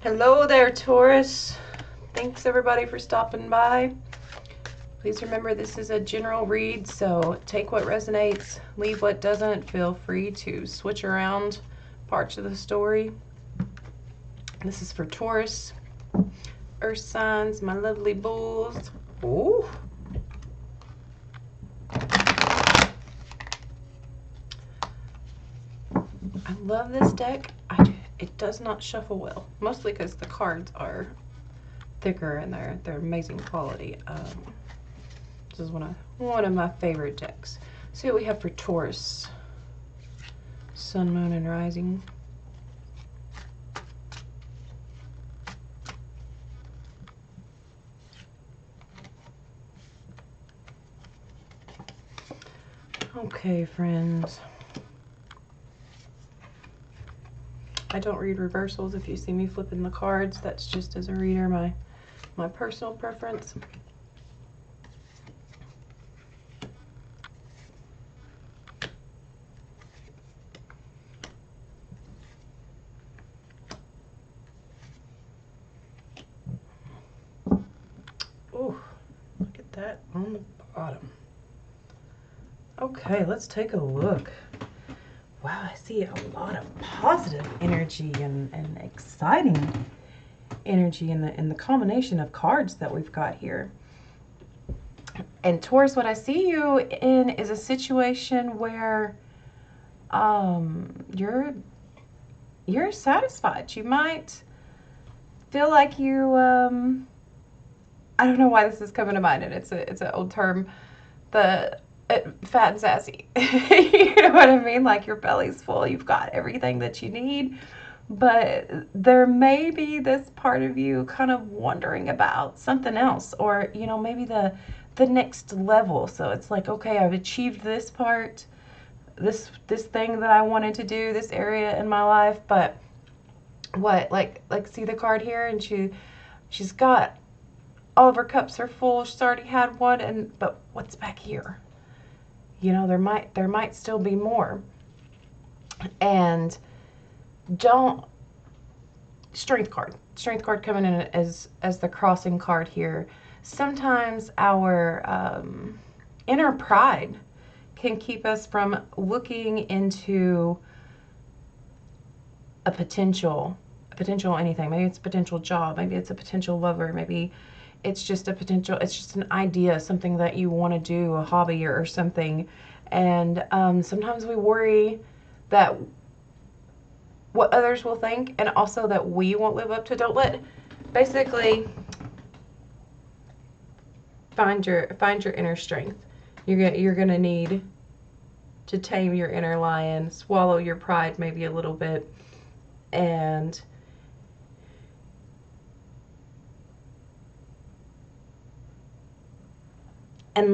Hello there, Taurus. Thanks everybody for stopping by. Please remember this is a general read, so take what resonates, leave what doesn't. Feel free to switch around parts of the story. This is for Taurus, Earth signs, my lovely bulls. Ooh. I love this deck. It does not shuffle well, mostly because the cards are thicker and they're amazing quality. This is one of my favorite decks. See what we have for Taurus. Sun, Moon, and Rising. Okay, friends. I don't read reversals. If you see me flipping the cards, that's just as a reader, my personal preference. Ooh, look at that on the bottom. Okay, let's take a look. Wow, I see a lot of positive energy and exciting energy in the combination of cards that we've got here. And Taurus, what I see you in is a situation where you're satisfied. You might feel like you I don't know why this is coming to mind, and it's an old term, fat and sassy. You know what I mean? Like your belly's full, you've got everything that you need, but there may be this part of you kind of wondering about something else, or you know, maybe the next level. So it's like, okay, I've achieved this part, this thing that I wanted to do, this area in my life, but what, like see the card here, and she's got all of her cups are full. She's already had one, but what's back here? You know, there might still be more. And don't strength card coming in as the crossing card here. Sometimes our inner pride can keep us from looking into a potential anything. Maybe it's a potential job, maybe it's a potential lover, maybe it's just an idea, something that you want to do, a hobby or something. And sometimes we worry that what others will think, and also that we won't live up to. Don't let, basically, find your inner strength. You're gonna need to tame your inner lion, swallow your pride maybe a little bit, and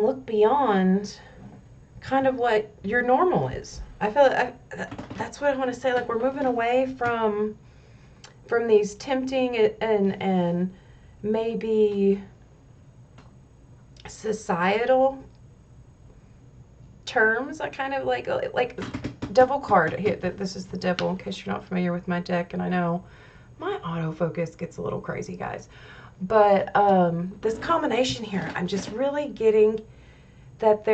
look beyond kind of what your normal is. I feel that's what I want to say. Like, we're moving away from these tempting and maybe societal terms. I kind of like devil card here. This is the devil, in case you're not familiar with my deck. And I know my autofocus gets a little crazy, guys. But this combination here, I'm just really getting that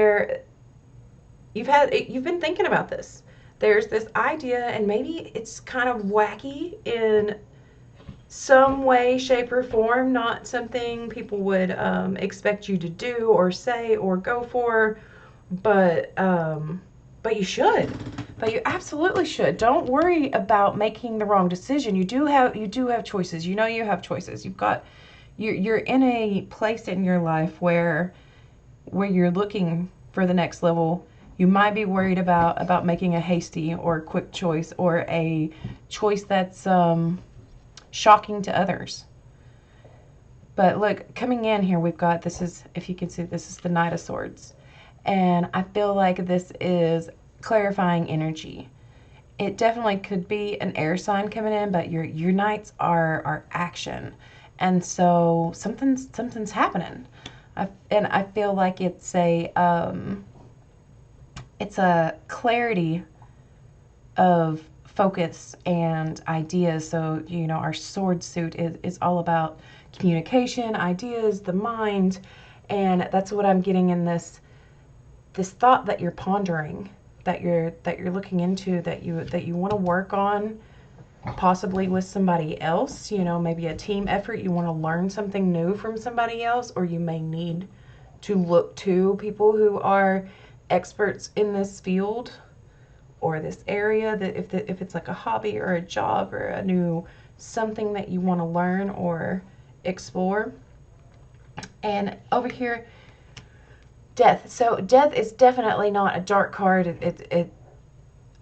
you've been thinking about this. There's this idea, and maybe it's kind of wacky in some way, shape, or form, not something people would expect you to do or say or go for, but you should. But you absolutely should. Don't worry about making the wrong decision. You do have choices. You know you have choices. You're in a place in your life where you're looking for the next level. You might be worried about making a hasty or quick choice, or a choice that's shocking to others. But look, coming in here, we've got, this is, if you can see, this is the Knight of Swords. And I feel like this is clarifying energy. It definitely could be an air sign coming in, but your knights are action. And so something's happening. And I feel like it's a clarity of focus and ideas. So, you know, our sword suit is all about communication, ideas, the mind, and that's what I'm getting in this thought that you're pondering, that you're looking into, that you want to work on, possibly with somebody else, you know, maybe a team effort. You want to learn something new from somebody else, or you may need to look to people who are experts in this field or this area, that if it's like a hobby or a job or a new something that you want to learn or explore. And over here, death. So death is definitely not a dark card. It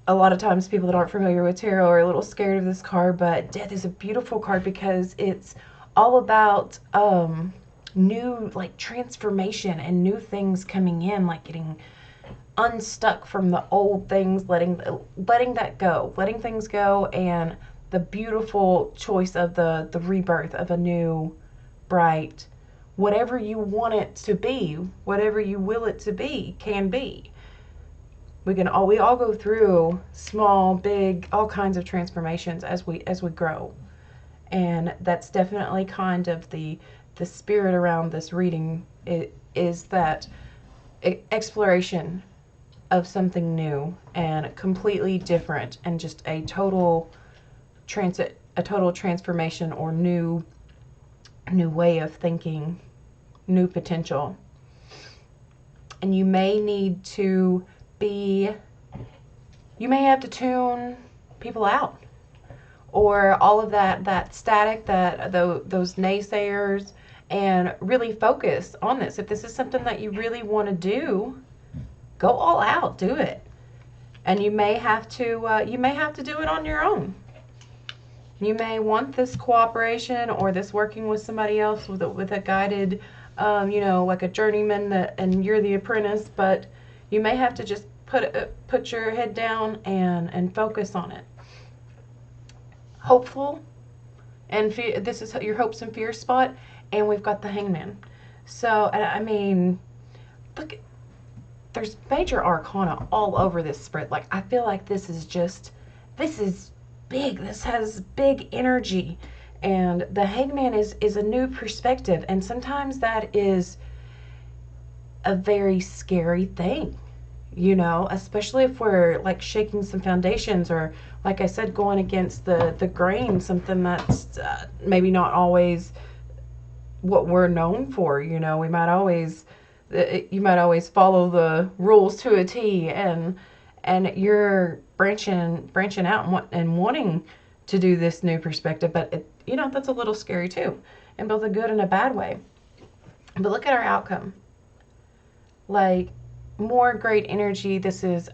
a lot of times people that aren't familiar with tarot are a little scared of this card, but death is a beautiful card because it's all about new, like, transformation and new things coming in, like getting unstuck from the old things, letting that go, letting things go, and the beautiful choice of the rebirth of a new, bright, whatever you want it to be, whatever you will it to be, can be. We all go through small, big, all kinds of transformations as we grow. And that's definitely kind of the spirit around this reading. It is that exploration of something new and completely different, and just a total transformation, or new way of thinking, new potential. And you may need to you may have to tune people out, or all of that static, those naysayers, and really focus on this. If this is something that you really want to do, go all out, do it. And you may have to do it on your own. You may want this cooperation or this working with somebody else with a guided, you know, like a journeyman, and you're the apprentice, but you may have to just put your head down and focus on it. Hopeful, and this is your hopes and fears spot, and we've got the Hangman. So, I mean, look, there's major arcana all over this spread. Like, I feel like this is big. This has big energy, and the Hangman is a new perspective, and sometimes that is a very scary thing, you know, especially if we're like shaking some foundations, or like I said, going against the grain, something that's maybe not always what we're known for. You know, you might always follow the rules to a T, and you're branching out and wanting to do this new perspective, but you know, that's a little scary too, in both a good and a bad way. But look at our outcome. Like, more great energy. This is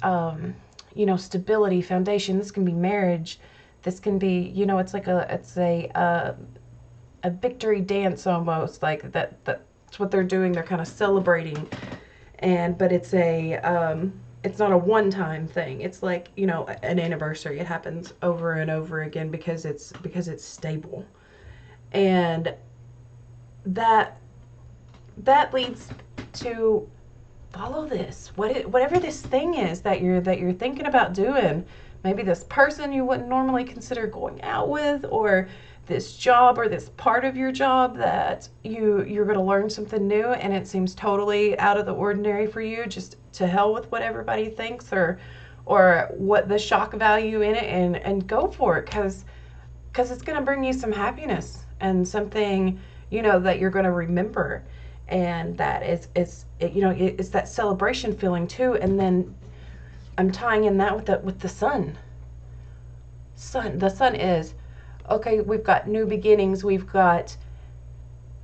you know, stability, foundation. This can be marriage. This can be, you know, it's a victory dance almost, like that's what they're doing. They're kind of celebrating, but it's not a one-time thing. It's like, you know, an anniversary. It happens over and over again because it's stable, and that leads to follow this. Whatever this thing is that you're thinking about doing. Maybe this person you wouldn't normally consider going out with, or this job, or this part of your job that you're going to learn something new, and it seems totally out of the ordinary for you. Just to hell with what everybody thinks, or what the shock value in it, and go for it, because it's going to bring you some happiness and something, you know, that you're going to remember. And that you know, it's that celebration feeling too. And then I'm tying in that with the sun. The sun is, okay, we've got new beginnings, we've got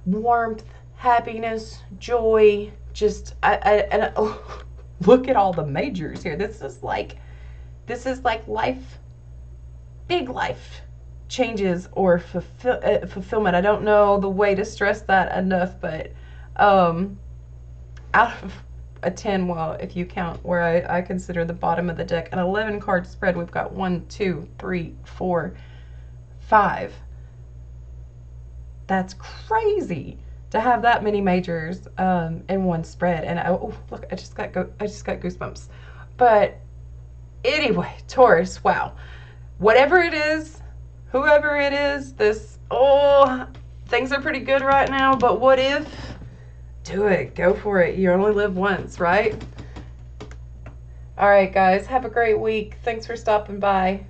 warmth, happiness, joy, just oh, look at all the majors here. This is like life, big life changes, or fulfillment. I don't know the way to stress that enough, but out of a 10, well, if you count where I consider the bottom of the deck, an 11 card spread, we've got 1, 2, 3, 4, 5. That's crazy to have that many majors in one spread. And oh, look, I just got goosebumps. But anyway, Taurus, wow. whatever it is, whoever it is, this, oh, things are pretty good right now, but what if? Do it. Go for it. You only live once, right? All right, guys. Have a great week. Thanks for stopping by.